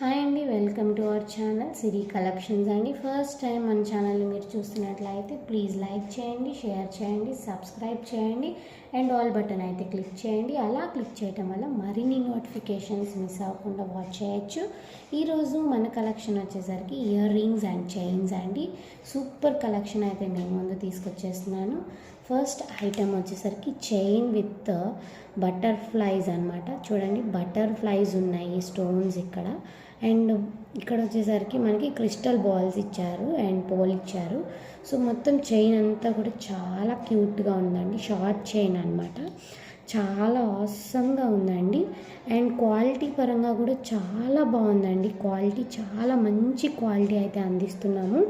Hi అండి, welcome to our channel Siri collections అండి. First time మన ఛానల్ని మీరు చూస్తున్నట్లయితే ప్లీజ్ లైక్ చేయండి, షేర్ చేయండి, సబ్స్క్రైబ్ చేయండి అండ్ ఆల్ బటన్ అయితే క్లిక్ చేయండి. అలా క్లిక్ చేయడం వల్ల మరిన్ని నోటిఫికేషన్స్ మిస్ అవ్వకుండా వాచ్ చేయొచ్చు. ఈరోజు మన కలెక్షన్ వచ్చేసరికి ఇయర్ రింగ్స్ అండ్ చైన్స్ అండి. సూపర్ కలెక్షన్ అయితే నేను ముందు తీసుకొచ్చేస్తున్నాను. ఫస్ట్ ఐటమ్ వచ్చేసరికి చైన్ విత్ బటర్ఫ్లైస్ అనమాట. చూడండి, బటర్ఫ్లైస్ ఉన్నాయి స్టోన్స్ ఇక్కడ. అండ్ ఇక్కడ వచ్చేసరికి మనకి క్రిస్టల్ బాల్స్ ఇచ్చారు అండ్ పోల్ ఇచ్చారు. సో మొత్తం చైన్ అంతా కూడా చాలా క్యూట్గా ఉందండి. షార్ట్ చైన్ అనమాట. చాలా ఆసమ్గా ఉందండి. అండ్ క్వాలిటీ పరంగా కూడా చాలా బాగుందండి. క్వాలిటీ చాలా మంచి క్వాలిటీ అయితే అందిస్తున్నాము.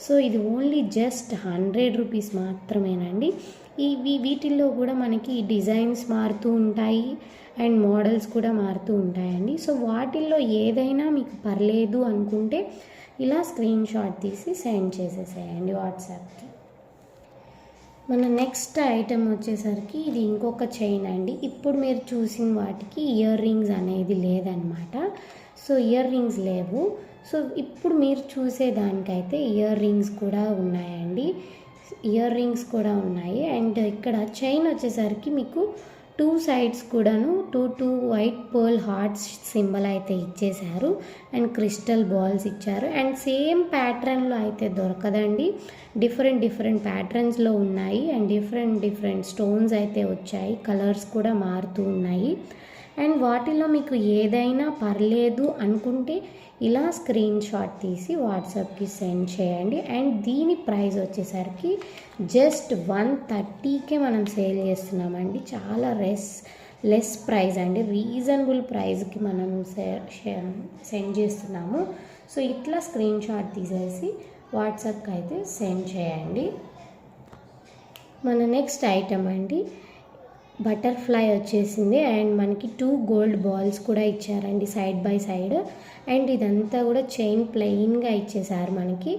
సో ఇది ఓన్లీ జస్ట్ 100 రూపీస్ మాత్రమేనండి. వీటిల్లో కూడా మనకి డిజైన్స్ మారుతూ ఉంటాయి అండ్ మోడల్స్ కూడా మారుతూ ఉంటాయండి. సో వాటిల్లో ఏదైనా మీకు పర్లేదు అనుకుంటే ఇలా స్క్రీన్ షాట్ తీసి సెండ్ చేసేసేయండి వాట్సాప్కి. మన నెక్స్ట్ ఐటెం వచ్చేసరికి ఇది ఇంకొక చైన్ అండి. ఇప్పుడు మీరు చూసిన వాటికి ఇయర్ రింగ్స్ అనేది లేదనమాట. సో ఇయర్ రింగ్స్ లేవు. సో ఇప్పుడు మీరు చూసేదానికైతే ఇయర్ రింగ్స్ కూడా ఉన్నాయండి. ఇయర్ రింగ్స్ కూడా ఉన్నాయి. అండ్ ఇక్కడ చైన్ వచ్చేసరికి మీకు 2 సైడ్స్ కూడాను two white pearl hearts symbol అయితే ఇచ్చేశారు అండ్ క్రిస్టల్ బాల్స్ ఇచ్చారు. అండ్ సేమ్ ప్యాటర్న్లో అయితే దొరకదండి. డిఫరెంట్ ప్యాటర్న్స్లో ఉన్నాయి అండ్ డిఫరెంట్ స్టోన్స్ అయితే వచ్చాయి. కలర్స్ కూడా మారుతూ ఉన్నాయి. అండ్ వాటిలో మీకు ఏదైనా పర్లేదు అనుకుంటే ఇలా స్క్రీన్ షాట్ తీసి వాట్సాప్కి సెండ్ చేయండి. అండ్ దీని ప్రైస్ వచ్చేసరికి జస్ట్ 130కే మనం సేల్ చేస్తున్నామండి. చాలా లెస్ ప్రైస్ అండి. రీజనబుల్ ప్రైస్కి మనం సెండ్ చేస్తున్నాము. సో ఇట్లా స్క్రీన్ షాట్ తీసేసి వాట్సాప్కి అయితే సెండ్ చేయండి. మన నెక్స్ట్ ఐటమ్ అండి, బటర్ఫ్లై వచ్చేసింది అండ్ మనకి 2 గోల్డ్ బాల్స్ కూడా ఇచ్చారండి సైడ్ బై సైడ్. అండ్ ఇదంతా కూడా చైన్ ప్లెయిన్గా ఇచ్చేసారు మనకి.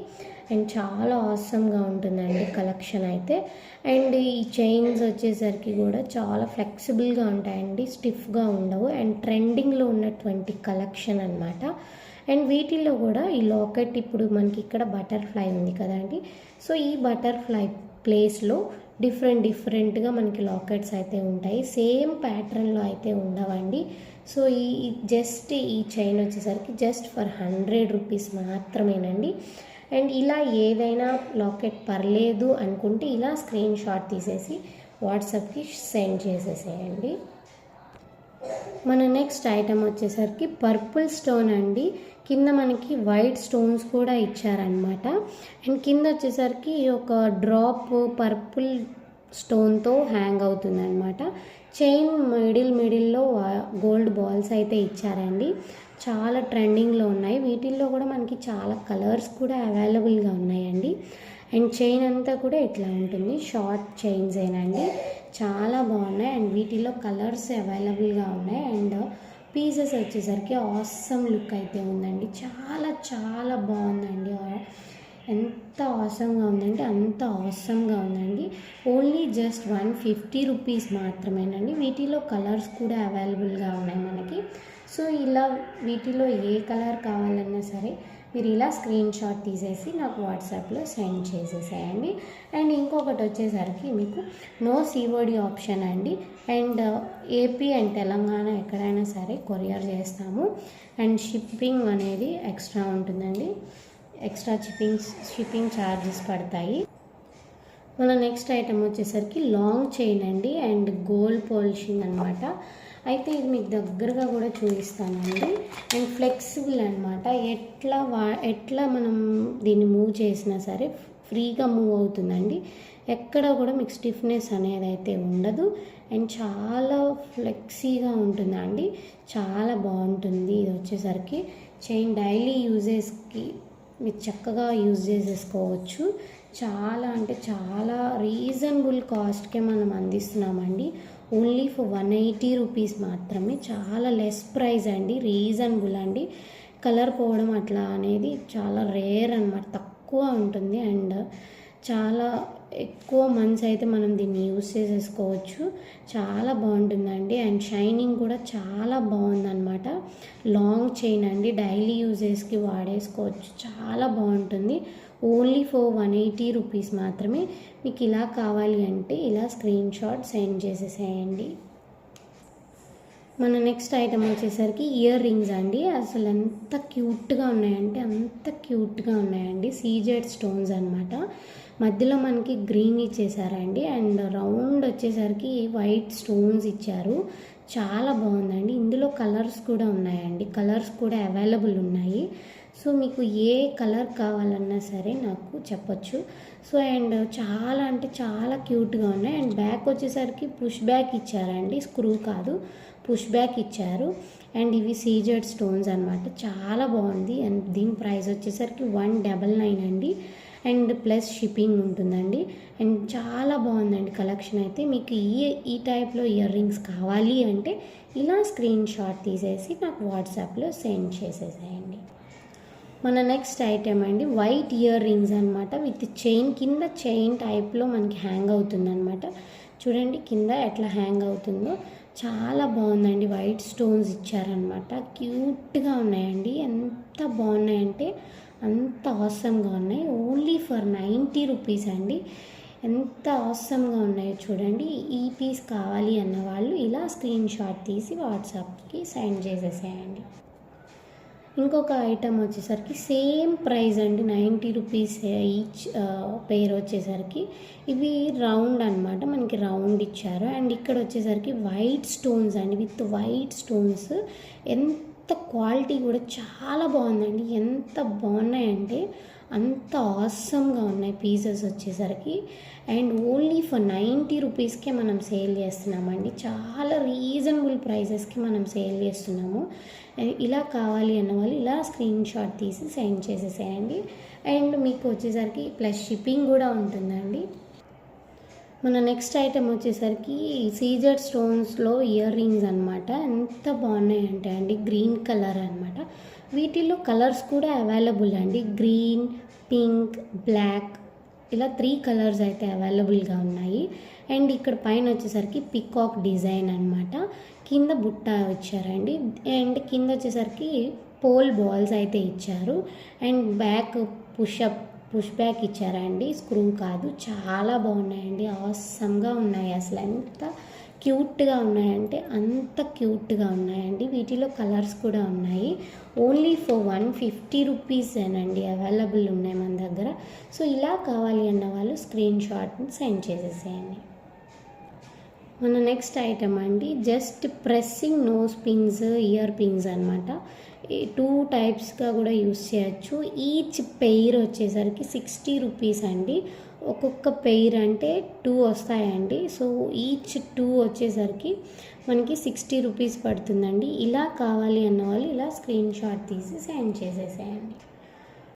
అండ్ చాలా ఆసమ్గా ఉంటుందండి కలెక్షన్ అయితే. అండ్ ఈ చైన్స్ వచ్చేసరికి కూడా చాలా ఫ్లెక్సిబుల్గా ఉంటాయండి, స్టిఫ్గా ఉండవు. అండ్ ట్రెండింగ్లో ఉన్నటువంటి కలెక్షన్ అనమాట. అండ్ వీటిల్లో కూడా ఈ లాకెట్ ఇప్పుడు మనకి ఇక్కడ బటర్ఫ్లై ఉంది కదండి. సో ఈ బటర్ఫ్లై ప్లేస్లో డిఫరెంట్గా మనకి లాకెట్స్ అయితే ఉంటాయి. సేమ్ ప్యాటర్న్లో అయితే ఉండవండి. సో ఈ చైన్ వచ్చేసరికి జస్ట్ ఫర్ 100 రూపీస్ మాత్రమేనండి. అండ్ ఇలా ఏదైనా లాకెట్ పర్లేదు అనుకుంటే ఇలా స్క్రీన్ షాట్ తీసేసి వాట్సాప్కి సెండ్ చేసేసేయండి. మన నెక్స్ట్ ఐటమ్ వచ్చేసరికి పర్పుల్ స్టోన్ అండి. కింద మనకి వైట్ స్టోన్స్ కూడా ఇచ్చారనమాట. అండ్ కింద వచ్చేసరికి ఒక డ్రాప్ పర్పుల్ స్టోన్తో హ్యాంగ్ అవుతుందన్నమాట. చైన్ మిడిల్లో గోల్డ్ బాల్స్ అయితే ఇచ్చారండి. చాలా ట్రెండింగ్లో ఉన్నాయి. వీటిల్లో కూడా మనకి చాలా కలర్స్ కూడా అవైలబుల్గా ఉన్నాయండి. అండ్ చైన్ అంతా కూడా ఇట్లా ఉంటుంది. షార్ట్ చైన్స్ ఏనండి, చాలా బాగున్నాయి. అండ్ వీటిలో కలర్స్ అవైలబుల్గా ఉన్నాయి. అండ్ పీసెస్ వచ్చేసరికి ఆసమ్ లుక్ అయితే ఉందండి. చాలా బాగుందండి. ఎంత ఆసమ్గా ఉందంటే అంత ఆసమ్గా ఉందండి. ఓన్లీ జస్ట్ 150 రూపీస్ మాత్రమేనండి. వీటిలో కలర్స్ కూడా అవైలబుల్గా ఉన్నాయి మనకి. సో ఇలా వీటిలో ఏ కలర్ కావాలన్నా సరే మీరు ఇలా స్క్రీన్ షాట్ తీసేసి నాకు వాట్సాప్లో సెండ్ చేసేసేయండి. అండ్ ఇంకొకటి వచ్చేసరికి మీకు నో సిఓడి ఆప్షన్ అండి. అండ్ ఏపీ అండ్ తెలంగాణ ఎక్కడైనా సరే కొరియర్ చేస్తాము. అండ్ షిప్పింగ్ అనేది ఎక్స్ట్రా ఉంటుందండి. ఎక్స్ట్రా షిప్పింగ్ ఛార్జెస్ పడతాయి. మన నెక్స్ట్ ఐటమ్ వచ్చేసరికి లాంగ్ చైన్ అండి అండ్ గోల్డ్ పాలిషింగ్ అనమాట. అయితే ఇది మీకు దగ్గరగా కూడా చూపిస్తానండి. అండ్ ఫ్లెక్సిబుల్ అనమాట. ఎట్లా మనం దీన్ని మూవ్ చేసినా సరే ఫ్రీగా మూవ్ అవుతుందండి. ఎక్కడ కూడా మీకు స్టిఫ్నెస్ అనేది అయితే ఉండదు. అండ్ చాలా ఫ్లెక్సీగా ఉంటుందండి. చాలా బాగుంటుంది. ఇది వచ్చేసరికి చైన్ డైలీ యూజెస్కి మీరు చక్కగా యూజ్ చేసేసుకోవచ్చు. చాలా రీజనబుల్ కాస్ట్కే మనం అందిస్తున్నామండి. ఓన్లీ ఫర్ 180 రూపీస్ మాత్రమే. చాలా లెస్ ప్రైస్ అండి, రీజనబుల్ అండి. కలర్ పోవడం అట్లా అనేది చాలా రేర్ అనమాట, తక్కువ ఉంటుంది. అండ్ చాలా ఎక్కువ మంత్స్ అయితే మనం దీన్ని యూస్ చేసేసుకోవచ్చు. చాలా బాగుంటుందండి. అండ్ షైనింగ్ కూడా చాలా బాగుందన్నమాట. లాంగ్ చైన్ అండి, డైలీ యూజెస్కి వాడేసుకోవచ్చు. చాలా బాగుంటుంది. ఓన్లీ ఫర్ 180 రూపీస్ మాత్రమే. మీకు ఇలా కావాలి అంటే ఇలా స్క్రీన్ షాట్ సెండ్ చేసేసేయండి. మన నెక్స్ట్ ఐటమ్ వచ్చేసరికి ఇయర్ రింగ్స్ అండి. అసలు ఎంత క్యూట్గా ఉన్నాయంటే అంత క్యూట్గా ఉన్నాయండి. సీజెడ్ స్టోన్స్ అనమాట. మధ్యలో మనకి గ్రీన్ ఇచ్చేసారండి. అండ్ రౌండ్ వచ్చేసరికి వైట్ స్టోన్స్ ఇచ్చారు. చాలా బాగుందండి. ఇందులో కలర్స్ కూడా ఉన్నాయండి. కలర్స్ కూడా అవైలబుల్ ఉన్నాయి. సో మీకు ఏ కలర్ కావాలన్నా సరే నాకు చెప్పొచ్చు. సో అండ్ చాలా అంటే చాలా క్యూట్గా ఉన్నాయి. అండ్ బ్యాక్ వచ్చేసరికి పుష్ బ్యాక్ ఇచ్చారండి, స్క్రూ కాదు, పుష్ బ్యాక్ ఇచ్చారు. అండ్ ఇవి సీజెడ్ స్టోన్స్ అనమాట. చాలా బాగుంది. అండ్ దీని ప్రైస్ వచ్చేసరికి 199 అండి. అండ్ ప్లస్ షిప్పింగ్ ఉంటుందండి. అండ్ చాలా బాగుందండి కలెక్షన్ అయితే. మీకు ఈ టైప్లో ఇయర్ రింగ్స్ కావాలి అంటే ఇలా స్క్రీన్ షాట్ తీసేసి నాకు వాట్సాప్లో సెండ్ చేసేసేయండి. మన నెక్స్ట్ ఐటెం అండి వైట్ ఇయర్ రింగ్స్ అనమాట. విత్ చైన్, కింద చైన్ టైప్లో మనకి హ్యాంగ్ అవుతుంది అనమాట. చూడండి కింద ఎట్లా హ్యాంగ్ అవుతుందో. చాలా బాగుందండి. వైట్ స్టోన్స్ ఇచ్చారనమాట. క్యూట్గా ఉన్నాయండి. ఎంత బాగున్నాయంటే అంత ఆసమ్గా ఉన్నాయి. ఓన్లీ ఫర్ 90 రూపీస్ అండి. ఎంత ఆసమ్గా ఉన్నాయో చూడండి. ఈ పీస్ కావాలి అన్న వాళ్ళు ఇలా స్క్రీన్ షాట్ తీసి వాట్సాప్కి సెండ్ చేసేసేయండి. ఇంకొక ఐటమ్ వచ్చేసరికి సేమ్ ప్రైస్ అండి, 90 రూపీస్ ఈచ్ పేర్ వచ్చేసరికి. ఇవి రౌండ్ అనమాట, మనకి రౌండ్ ఇచ్చారు. అండ్ ఇక్కడ వచ్చేసరికి వైట్ స్టోన్స్ అండి, విత్ వైట్ స్టోన్స్. ఎంత క్వాలిటీ కూడా చాలా బాగుందండి. ఎంత బాగున్నాయంటే అంత ఆసమ్గా ఉన్నాయి పీసెస్ వచ్చేసరికి. అండ్ ఓన్లీ ఫర్ 90 రూపీస్కే మనం సేల్ చేస్తున్నామండి. చాలా రీజనబుల్ ప్రైసెస్కి మనం సేల్ చేస్తున్నాము. ఇలా కావాలి అన్న వాళ్ళు ఇలా స్క్రీన్ షాట్ తీసి సెండ్ చేసేసేయండి. అండ్ మీకు వచ్చేసరికి ప్లస్ షిప్పింగ్ కూడా ఉంటుందండి. మన నెక్స్ట్ ఐటమ్ వచ్చేసరికి సీజెడ్ స్టోన్స్లో ఇయర్ రింగ్స్ అనమాట. ఎంత బాగున్నాయంటే అండి, గ్రీన్ కలర్ అనమాట. వీటిల్లో కలర్స్ కూడా అవైలబుల్ అండి. గ్రీన్, పింక్, బ్లాక్, ఇలా 3 కలర్స్ అయితే అవైలబుల్గా ఉన్నాయి. అండ్ ఇక్కడ పైన వచ్చేసరికి పికాక్ డిజైన్ అనమాట. కింద బుట్ట ఇచ్చారండి. అండ్ కింద వచ్చేసరికి పోల్ బాల్స్ అయితే ఇచ్చారు. అండ్ బ్యాక్ పుష్ బ్యాక్ ఇచ్చారండి, స్క్రూ కాదు. చాలా బాగున్నాయండి. ఆసమ్గా ఉన్నాయి. అసలు ఎంత క్యూట్గా ఉన్నాయంటే అంత క్యూట్గా ఉన్నాయండి. వీటిలో కలర్స్ కూడా ఉన్నాయి. ఓన్లీ ఫర్ 150 రూపీసేనండి అవైలబుల్ ఉన్నాయి మన దగ్గర. సో ఇలా కావాలి అన్న వాళ్ళు స్క్రీన్ షాట్ని సెండ్ చేసేసేయండి. మన నెక్స్ట్ ఐటమ్ అండి, just pressing nose pins, ear pins అనమాట. 2 టైప్స్గా కూడా యూస్ చేయొచ్చు. ఈచ్ పెయిర్ వచ్చేసరికి 60 రూపీస్ అండి. ఒక్కొక్క పెయిర్ అంటే 2 వస్తాయండి. సో ఈచ్ 2 వచ్చేసరికి మనకి 60 రూపీస్ పడుతుందండి. ఇలా కావాలి అన్న వాళ్ళు ఇలా స్క్రీన్ షాట్ తీసి సెండ్ చేసేసేయండి.